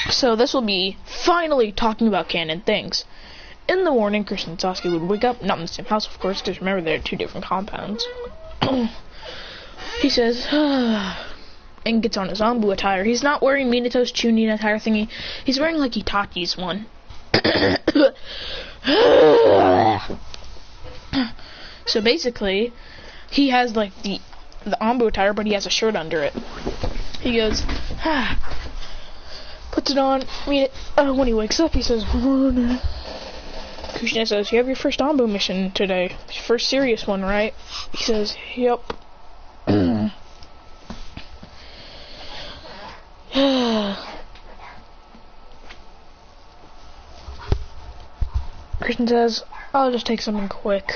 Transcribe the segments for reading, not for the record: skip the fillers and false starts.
So this will be finally talking about canon things. In the morning, Christian and Sasuke would wake up, not in the same house, of course, because remember they're two different compounds. He says, and gets on his Anbu attire. He's not wearing Minato's Chunin attire thingy. He's wearing like Itachi's one. So basically, he has like the Anbu attire, but he has a shirt under it. He goes, puts it on. When he wakes up, he says, Kushina says, you have your first Anbu mission today. Your first serious one, right? He says, yep. Christian says, I'll just take something quick.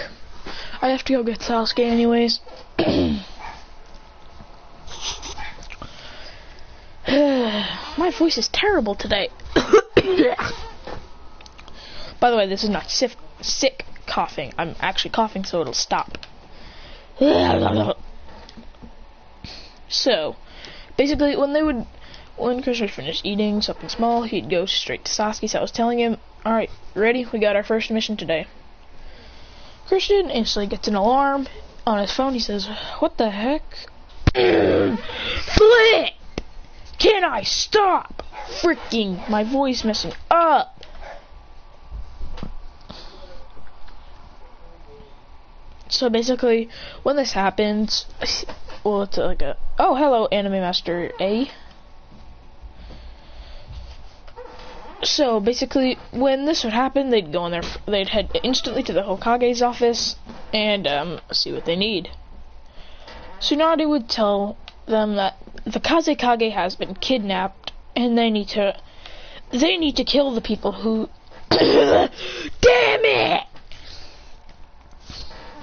I have to go get Sasuke anyways. My voice is terrible today. By the way, this is not sick coughing. I'm actually coughing, so it'll stop. So, basically, when Chris was finished eating something small, he'd go straight to Sasuke. So I was telling him, alright, ready? We got our first mission today. Christian instantly gets an alarm on his phone. He says, what the heck? Flip! Can I stop? Freaking, my voice messing up. So basically, when this happens, well, it's like a, oh, hello, Anime Master A. So basically, when this would happen, they'd go in there, they'd head instantly to the Hokage's office and see what they need. Tsunade would tell them that the Kazekage has been kidnapped, and they need to kill the people who. Damn it!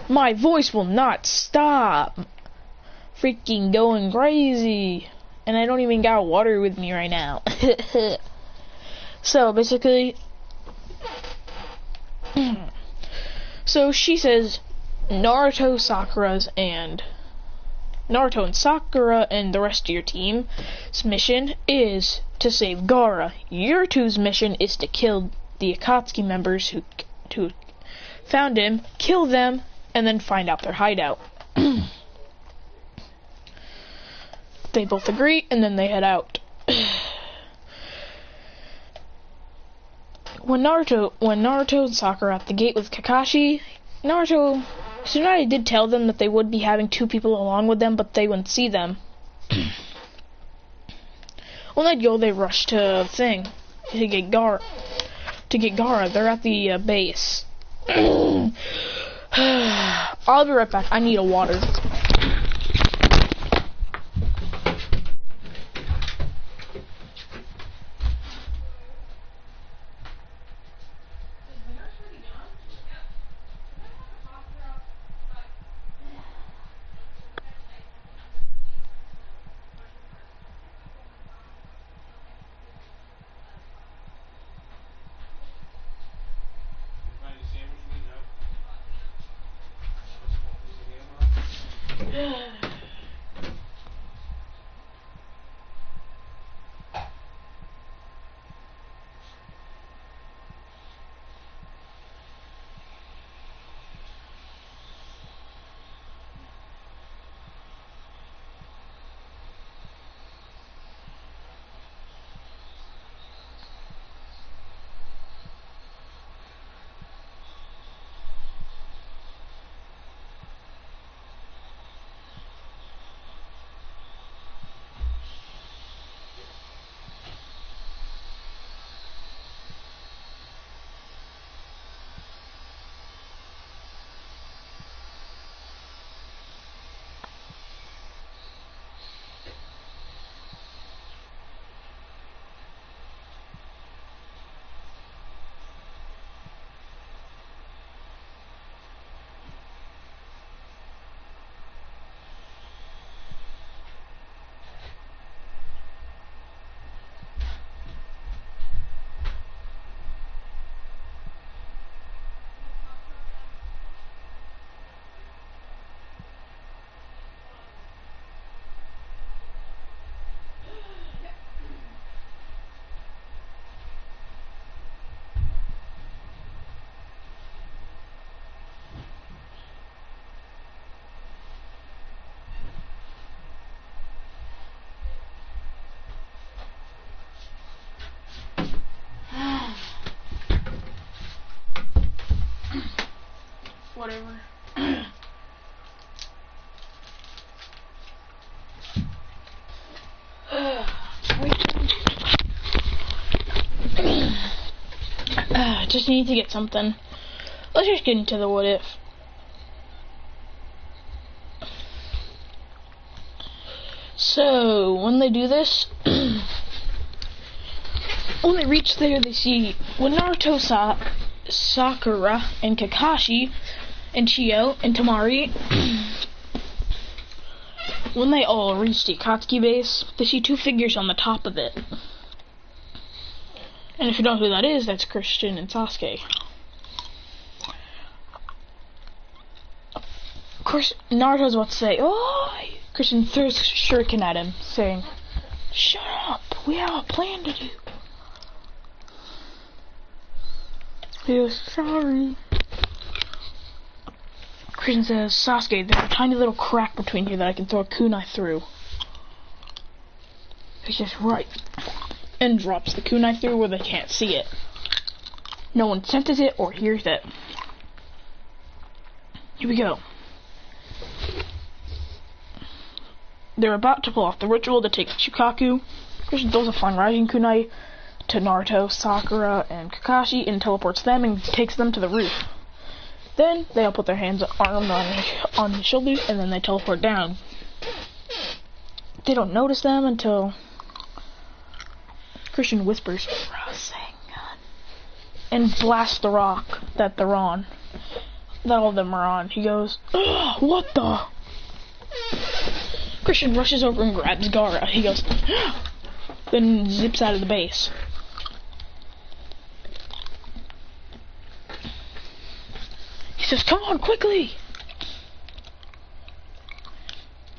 My voice will not stop. Freaking going crazy, and I don't even got water with me right now. So basically, so she says Naruto and Sakura and the rest of your team's mission is to save Gaara. Your two's mission is to kill the Akatsuki members who found him, kill them, and then find out their hideout. They both agree, and then they head out. When Naruto and Sakura are at the gate with Kakashi, Tsunade did tell them that they would be having two people along with them, but they wouldn't see them. When they'd go, they rush to to get Gaara. They're at the base. I'll be right back. I need a water. whatever. Just need to get something. Let's just get into the what if. So when they do this, when they reach there, they see when Naruto saw Sakura and Kakashi and Chio and Tamari. When they all reach the Akatsuki base, they see two figures on the top of it. And if you don't know who that is, that's Christian and Sasuke. Of course, Naruto's about to say, "Oh!" Christian throws shuriken at him, saying, "Shut up! We have a plan to do." He goes, "Sorry." Christian says, "Sasuke, there's a tiny little crack between here that I can throw a kunai through." He says, "Right." And drops the kunai through where they can't see it. No one senses it or hears it. Here we go. They're about to pull off the ritual to take Shukaku. Christian throws a flying rising kunai to Naruto, Sakura, and Kakashi and teleports them and takes them to the roof. Then they all put their hands armed on his shoulders and then they teleport down. They don't notice them until Christian whispers, "Rasengan," and blasts the rock that they're on. That all of them are on. He goes, "Ugh, what the?" Christian rushes over and grabs Gaara. He goes, then zips out of the base. He says, "Come on, quickly!"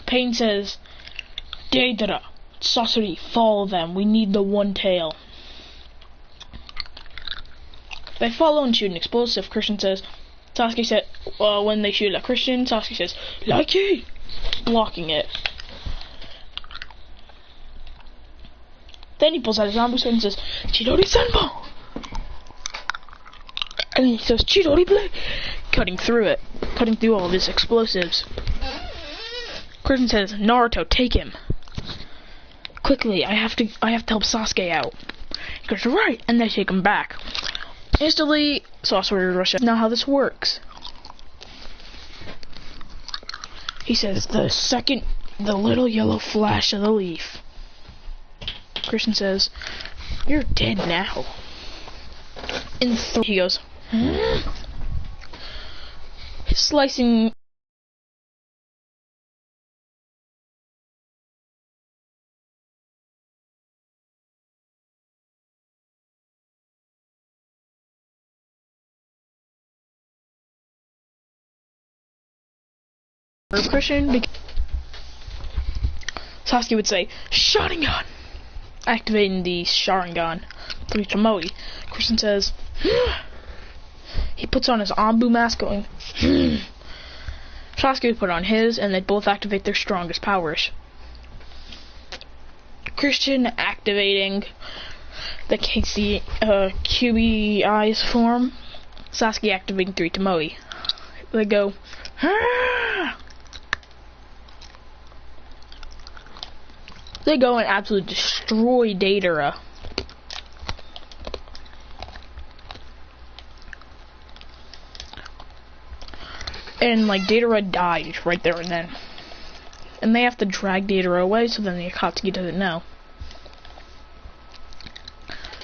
Pain says, "Deidara, Sasori, follow them. We need the one tail." They follow and shoot an explosive. Christian says, Sasuke said, when they shoot at Christian, Sasuke says, "Lucky!" blocking it. Then he pulls out his Zanbu sword and says, "Chidori Senbon!" And he says, "Chidori Blade!" cutting through it, cutting through all of his explosives. Christian says, "Naruto, take him. Quickly, I have to help Sasuke out." He goes, "Right," and they take him back. Instantly, Sasori rushes. Now how this works. He says, "The second the little yellow flash of the leaf." Christian says, "You're dead now." In he goes, slicing. Christian, Sasuke would say, "Sharingan!" activating the Sharingan through Tomoe. Christian says, he puts on his Anbu mask going, Sasuke would put on his, and they both activate their strongest powers. Christian activating the QB eyes form, Sasuke activating 3 Tomoe. They go, "Ah!" They go and absolutely destroy Deidara. And like Deidara dies right there and then. And they have to drag Deidara away so then the Akatsuki doesn't know.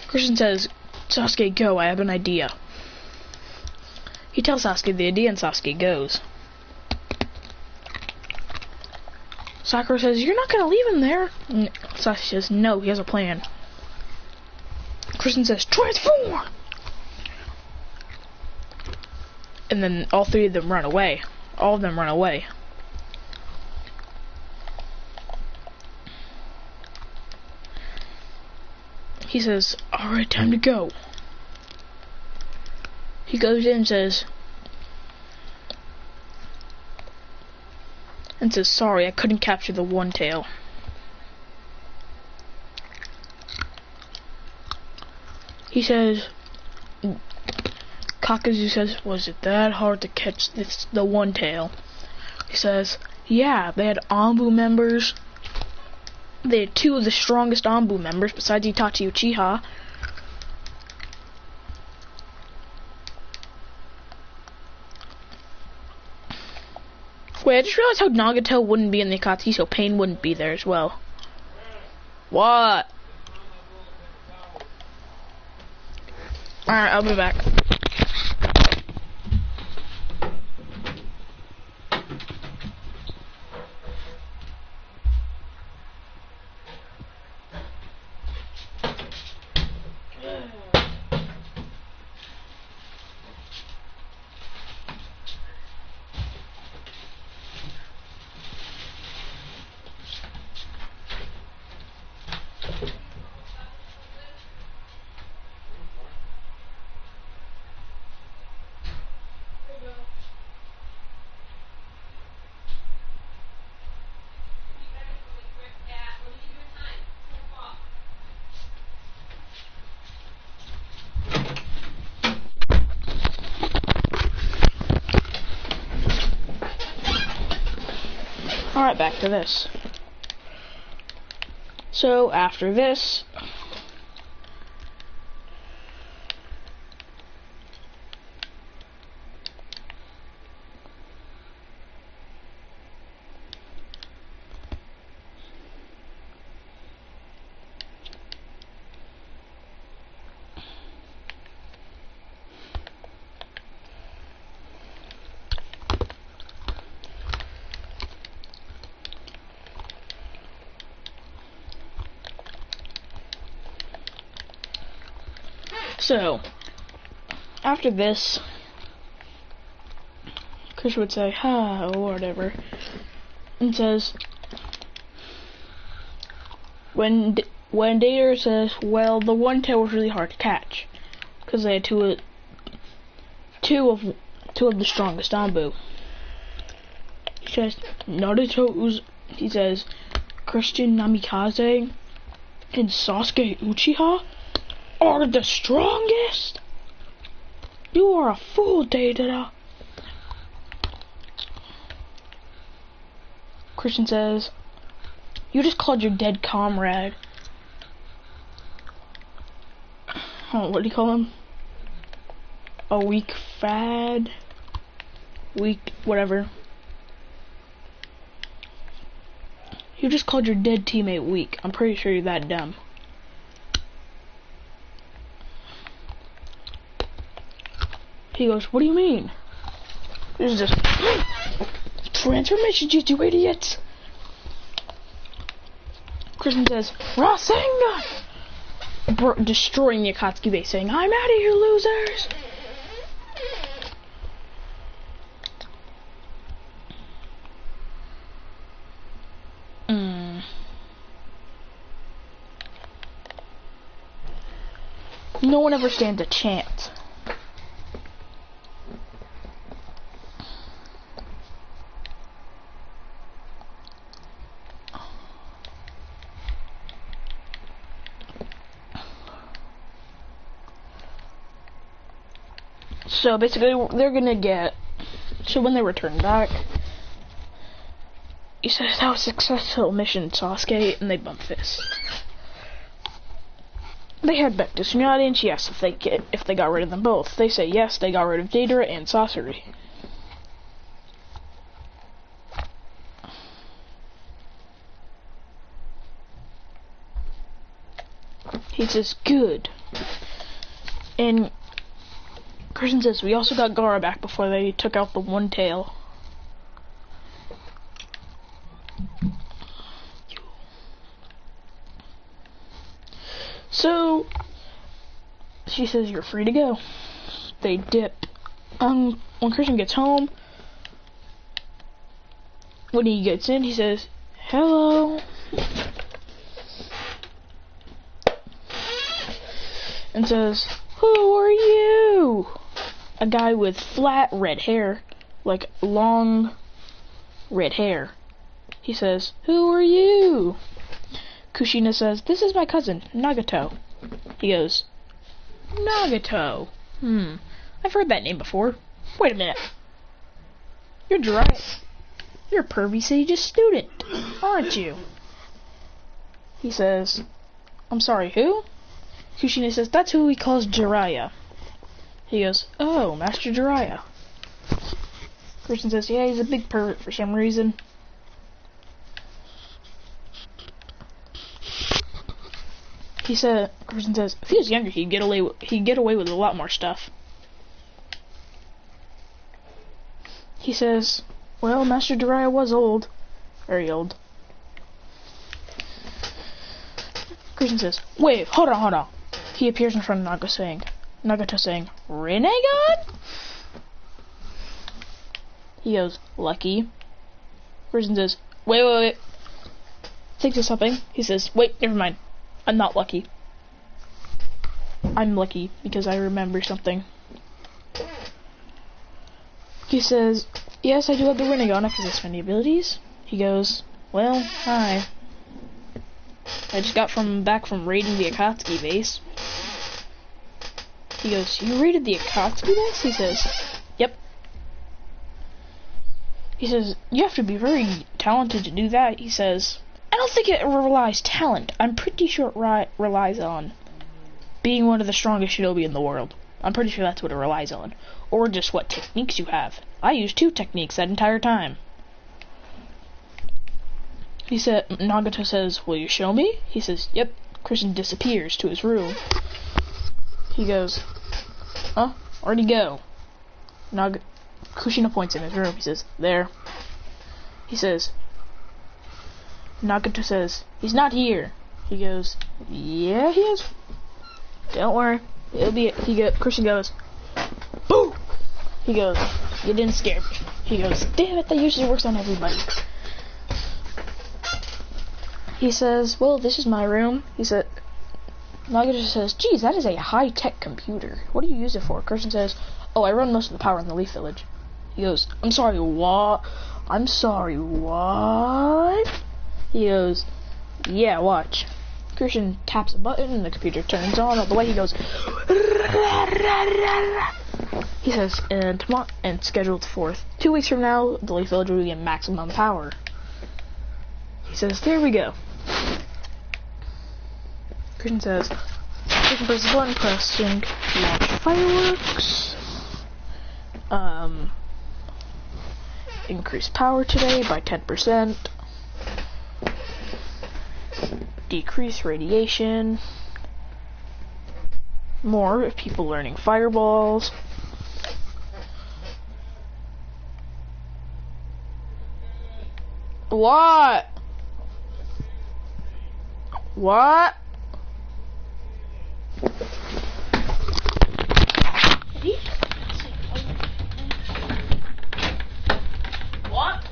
Christian says, "Sasuke, go, I have an idea." He tells Sasuke the idea and Sasuke goes. Sakura says, "You're not gonna leave him there." And Sasuke says, "No, he has a plan." Christian says, "Transform!" And then all 3 of them run away. All of them run away. He says, "Alright, time to go." He goes in and says, "Sorry, I couldn't capture the one tail." He says, Kakazu says, was it that hard to catch the one tail? He says, yeah, they had Anbu members. They had 2 of the strongest Anbu members besides Itachi Uchiha. Wait, I just realized how Nagato wouldn't be in the Akatsuki, so Pain wouldn't be there as well. What? Alright, I'll be back. Alright, back to this. So, after this, Chris would say, or whatever, and says, when Dater says, well, the one tail was really hard to catch, because they had two of the strongest Anbu. He says, he says, Christian Namikaze and Sasuke Uchiha are the strongest? You are a fool, Data. Christian says, you just called your dead comrade. Oh, what do you call him? A weak fad? Weak, whatever. You just called your dead teammate weak. I'm pretty sure you're that dumb. He goes, what do you mean? This is just transformation jutsu, you idiots! Christian says, Rasengan! Destroying the Akatsuki base, saying, I'm out of here, losers! No one ever stands a chance. So basically, they're gonna get. So when they return back, he says that was a successful mission, Sasuke, and they bump fists. They head back to Tsunade, and she asks if they got rid of them both. They say yes, they got rid of Deidara and Sasori. He says good, and Christian says, we also got Gaara back before they took out the one tail. So, she says, you're free to go. They dip. When Christian gets home, when he gets in, he says, hello. And says, who are you? A guy with flat red hair, like long red hair. He says, who are you? Kushina says, this is my cousin, Nagato. He goes, Nagato. I've heard that name before. Wait a minute. You're Jiraiya. You're a pervy City student, aren't you? He says, I'm sorry, who? Kushina says, that's who he calls Jiraiya. He goes, oh, Master Jiraiya. Christian says, yeah, he's a big pervert for some reason. Christian says, if he was younger, he'd get away with a lot more stuff. He says, well, Master Jiraiya was old. Very old. Christian says, wait, hold on. He appears in front of Nagato saying, Rinnegan? He goes, lucky. Christian says, wait. Thinks of something. He says, wait, never mind. I'm not lucky. I'm lucky because I remember something. He says, yes, I do have the Rinnegan. I possess many abilities. He goes, well, hi. I just got back from raiding the Akatsuki base. He goes, you raided the Akatsuki base? He says, yep. He says, you have to be very talented to do that. He says, I don't think it relies talent. I'm pretty sure it relies on being one of the strongest shinobi in the world. I'm pretty sure that's what it relies on. Or just what techniques you have. I used 2 techniques that entire time. He said, Nagato says, will you show me? He says, yep. Christian disappears to his room. He goes, huh? Where'd he go? Kushina points in his room. He says, there. He says, Nagato says, he's not here. He goes, yeah, he is. Don't worry. It'll be it. Christian goes, boo! He goes, you didn't scare me. He goes, damn it, that usually works on everybody. He says, well, this is my room. He said, Nagato says, geez, that is a high-tech computer. What do you use it for? Christian says, oh, I run most of the power in the Leaf Village. He goes, I'm sorry, what? He goes, yeah, watch. Christian taps a button and the computer turns on. All the way he goes, he says, and scheduled for 2 weeks from now, the Leaf Village will be at maximum power. He says, there we go. Christian says, you can press the button, pressing launch fireworks. Increase power today by 10%. Decrease radiation. More people learning fireballs. What? What? What?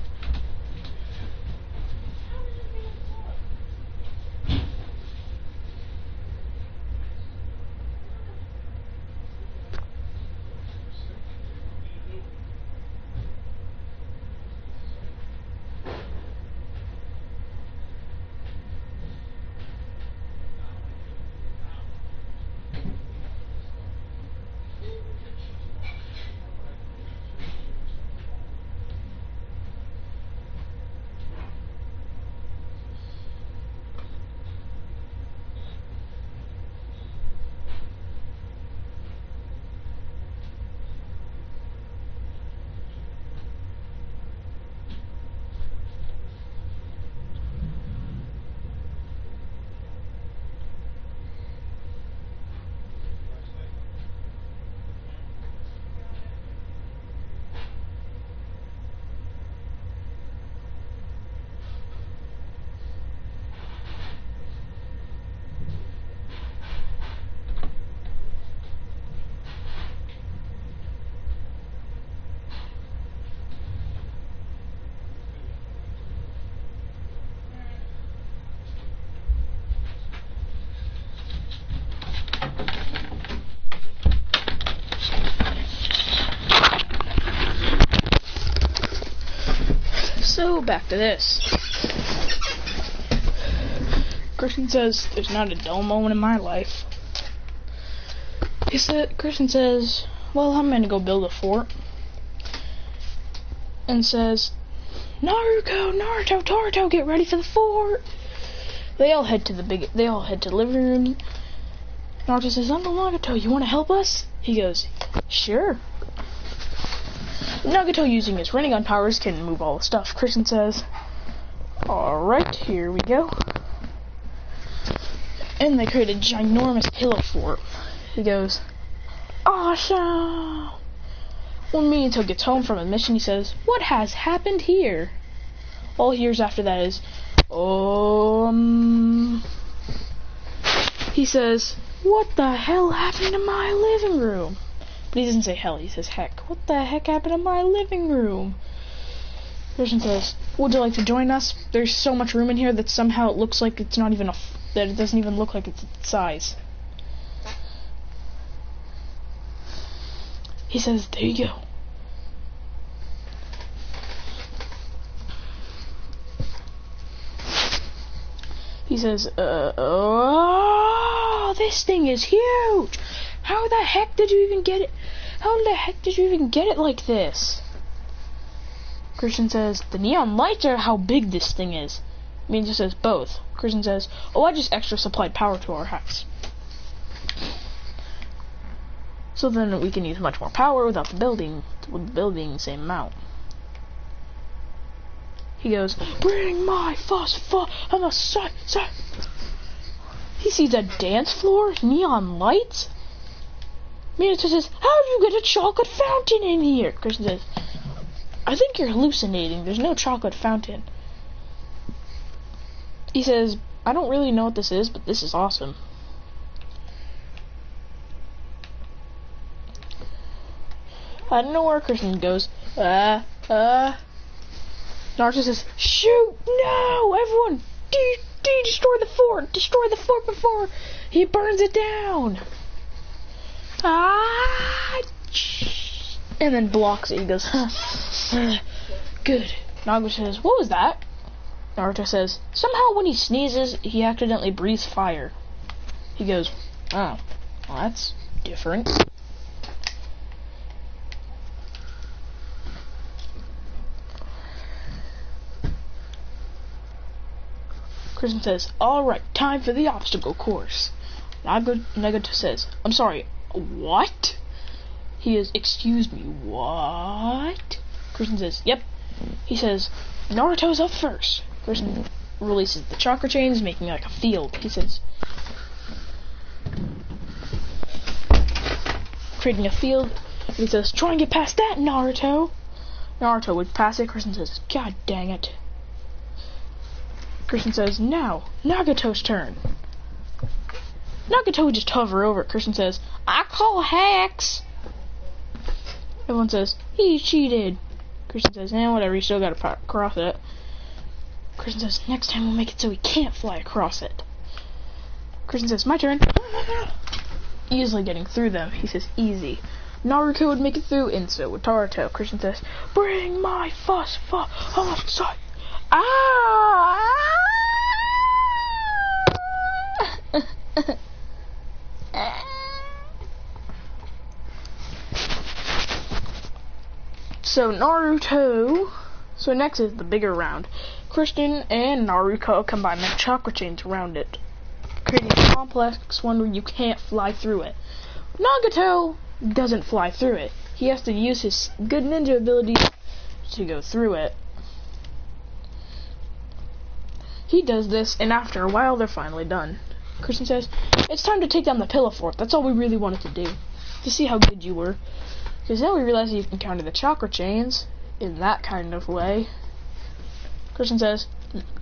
So, back to this. Christian says, there's not a dull moment in my life. Christian says, well, I'm gonna go build a fort. And says, Naruto, Naruto, get ready for the fort. They all head to the living room. Naruto says, Uncle Nagato, you want to help us? He goes, sure. Nagato, using his Rinnegan powers, can move all the stuff. Christian says, alright, here we go. And they create a ginormous pillow fort. He goes, awesome. When Minato gets home from a mission, he says, what has happened here? All he hears after that is, he says, what the hell happened to my living room? But he doesn't say hell, he says heck. What the heck happened to my living room? Christian says, would you like to join us? There's so much room in here that somehow it looks like it's not even that it doesn't even look like it's its size. He says, there you go. He says, oh, this thing is huge. How the heck did you even get it? How the heck did you even get it like this? Christian says, the neon lights are how big this thing is. Minato says, both. Christian says, oh, I just extra supplied power to our house. So then we can use much more power without the building the same amount. He goes, bring my phosphor on the side. He sees a dance floor, neon lights. Minato says, how do you get a chocolate fountain in here? Christian says, I think you're hallucinating. There's no chocolate fountain. He says, I don't really know what this is, but this is awesome. Out of nowhere, Christian goes, Naruto says, shoot, no, everyone, destroy the fort before he burns it down. And then blocks it. He goes, good. Naruto says, what was that? Naruto says, somehow when he sneezes, he accidentally breathes fire. He goes, oh, well, that's different. Christian says, alright, time for the obstacle course. Nagato says, I'm sorry, what? He is, excuse me, what? Christian says, yep. He says, Naruto's up first. Christian releases the chakra chains, making like a field. He says, creating a field. And he says, try and get past that, Naruto. Naruto would pass it. Christian says, God dang it. Christian says, now, Nagato's turn. Nagato would just hover over it. Christian says, I call hacks. Everyone says, he cheated. Christian says, whatever, you still gotta cross it. Christian says, next time we'll make it so he can't fly across it. Christian says, my turn. Easily getting through them. He says, easy. Naruto would make it through, and so would Naruto. Christian says, bring my phosphor outside. So next is the bigger round. Christian and Naruto combine their chakra chains around it, creating a complex one where you can't fly through it. Nagato doesn't fly through it. He has to use his good ninja abilities to go through it. He does this, and after a while, they're finally done. Christian says, it's time to take down the pillar fort. That's all we really wanted to do. To see how good you were. Because now we realize you can counter the chakra chains in that kind of way. Christian says,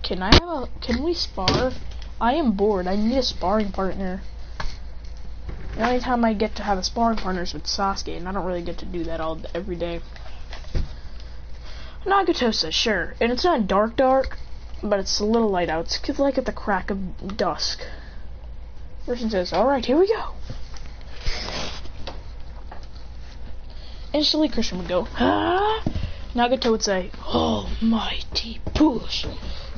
can we spar? I am bored. I need a sparring partner. The only time I get to have a sparring partner is with Sasuke, and I don't really get to do that every day. Nagato says, sure. And it's not dark, but it's a little light out. It's like at the crack of dusk. Christian says, alright, here we go. Instantly, Christian would go, ah! Nagato would say, almighty push.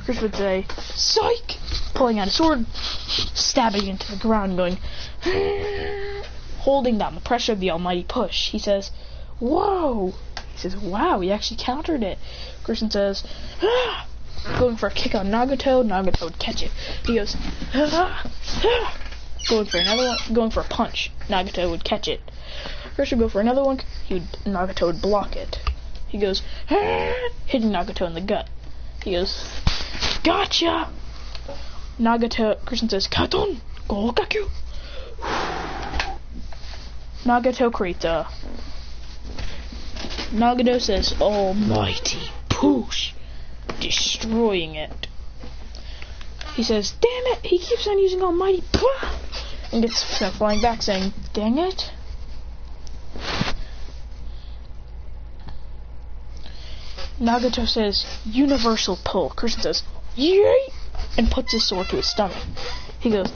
Christian would say, psych! Pulling out a sword, stabbing into the ground, going, ah! holding down the pressure of the almighty push. He says, whoa! He says, wow, he actually countered it. Christian says, ah! Going for a kick on Nagato. Nagato would catch it. He goes, ah! Ah! Going for another one, going for a punch. Nagato would catch it. Christian would go for another one. Nagato would block it. He goes, ah! Hitting Nagato in the gut. He goes, gotcha! Christian says, Katon! Gokaku! Nagato creates a... Nagato says, almighty push! Destroying it. He says, damn it! He keeps on using almighty push! And gets sent flying back saying, dang it! Nagato says, universal pull. Christian says, yay! And puts his sword to his stomach. He goes,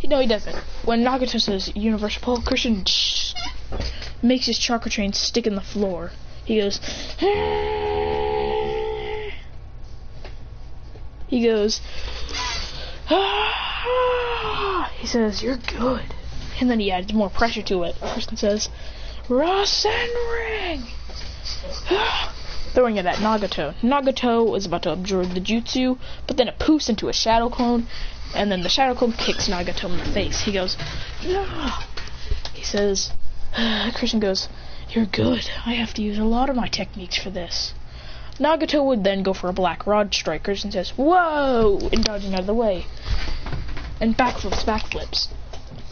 no, he doesn't. When Nagato says universal pull, Christian makes his chakra chain stick in the floor. He goes, he says, you're good. And then he adds more pressure to it. Christian says, Rasen Ring! Throwing it at Nagato. Nagato is about to absorb the jutsu, but then it poofs into a shadow clone, and then the shadow clone kicks Nagato in the face. He goes, no! He says, Christian goes, you're good. I have to use a lot of my techniques for this. Nagato would then go for a black rod strike. Christian says, whoa! And dodging out of the way. And backflips.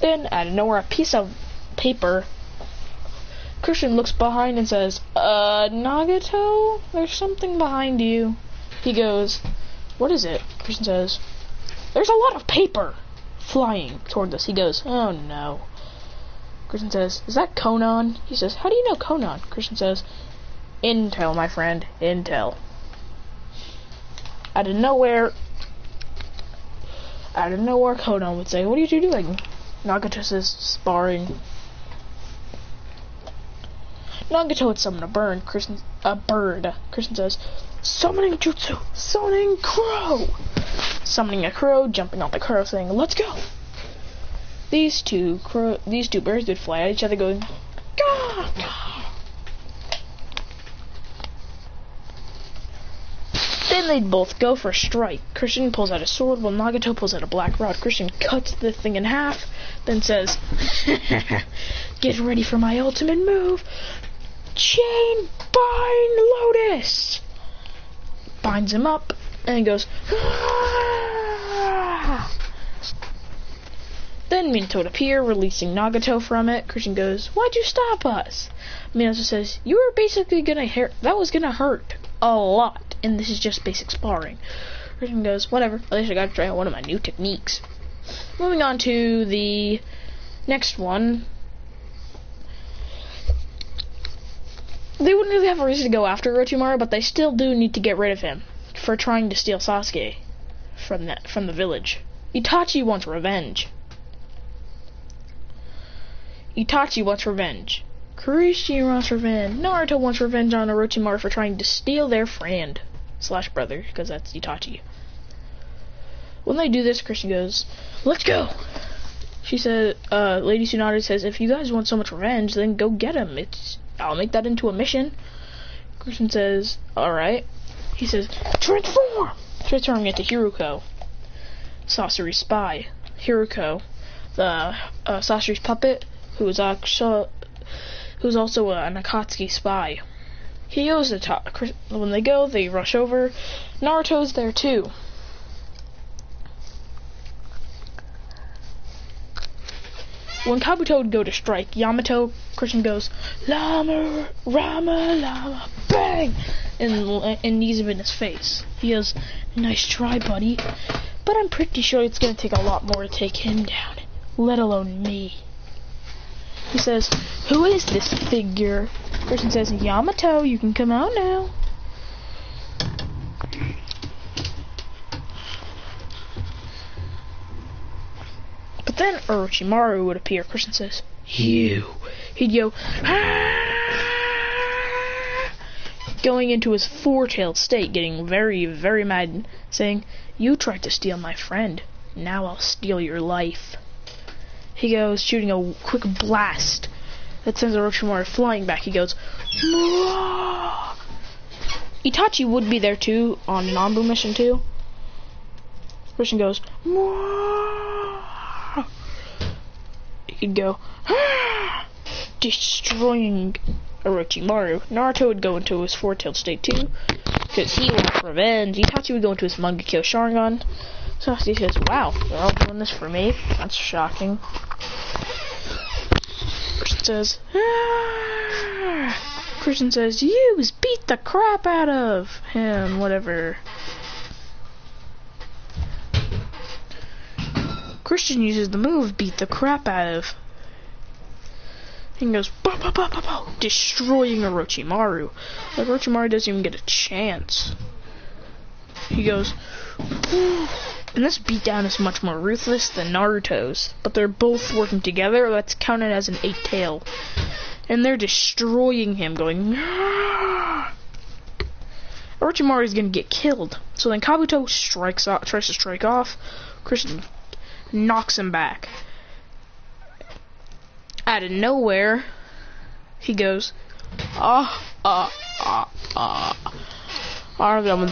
Then, out of nowhere, a piece of paper. Christian looks behind and says, Nagato, there's something behind you. He goes, what is it? Christian says, there's a lot of paper flying toward us. He goes, oh no. Christian says, is that Conan? He says, how do you know Conan? Christian says, intel, my friend, intel. Out of nowhere, Conan would say, what are you two doing? Nagato says, sparring. Nagato would summon a bird. Christian says, summoning jutsu, summoning crow. Summoning a crow, jumping on the crow, saying, let's go. These two birds would fly at each other going, gah, gah. Then they'd both go for a strike. Christian pulls out a sword while Nagato pulls out a black rod. Christian cuts the thing in half, then says, get ready for my ultimate move. Chain bind Lotus. Binds him up and goes, ah! Then Minato would appear, releasing Nagato from it. Christian goes, why'd you stop us? Minato says, you were basically gonna hurt. That was gonna hurt a lot, and this is just basic sparring. Christian goes, whatever, at least I got to try out one of my new techniques. Moving on to the next one. They wouldn't really have a reason to go after Orochimaru, but they still do need to get rid of him for trying to steal Sasuke from the village. Itachi wants revenge. Kurishi wants revenge. Naruto wants revenge on Orochimaru for trying to steal their friend / brother, because that's Itachi. When they do this, Christian goes, let's go. She said, Lady Tsunade says, if you guys want so much revenge, then go get him. I'll make that into a mission. Christian says, alright. He says, transform! Transforming into Hiruko, Sasori's spy. Hiruko, the Sasori's puppet, who's also an Akatsuki spy. He goes to talk. When they go, they rush over. Naruto's there too. When Kabuto would go to strike Yamato, Christian goes, Rama, bang! And knees him in his face. He goes, nice try, buddy. But I'm pretty sure it's going to take a lot more to take him down, let alone me. He says, who is this figure? Christian says, Yamato, you can come out now. But then Orochimaru would appear. Christian says, you. He'd go, ah! Going into his four-tailed state, getting very, very mad, saying, you tried to steal my friend. Now I'll steal your life. He goes, shooting a quick blast that sends Orochimaru flying back. He goes, Mwah! Itachi would be there too on Nambu mission 2. Christian goes, Mwah! He'd go, destroying Orochimaru. Naruto would go into his four-tailed state too, because he wants revenge. Itachi would go into his Mangekyo Sharingan. Sasuke says, wow, they're all doing this for me? That's shocking. Christian says, Christian says, use, beat the crap out of him, whatever. Christian uses the move, beat the crap out of. He goes, bow, bow, bow, bow, bow, destroying Orochimaru. Like, Orochimaru doesn't even get a chance. He goes, and this beatdown is much more ruthless than Naruto's, but they're both working together. That's counted as an 8-tail. And they're destroying him, going, Orochimaru is going to get killed. So then Kabuto tries to strike off. Christian knocks him back. Out of nowhere, he goes, I'm done with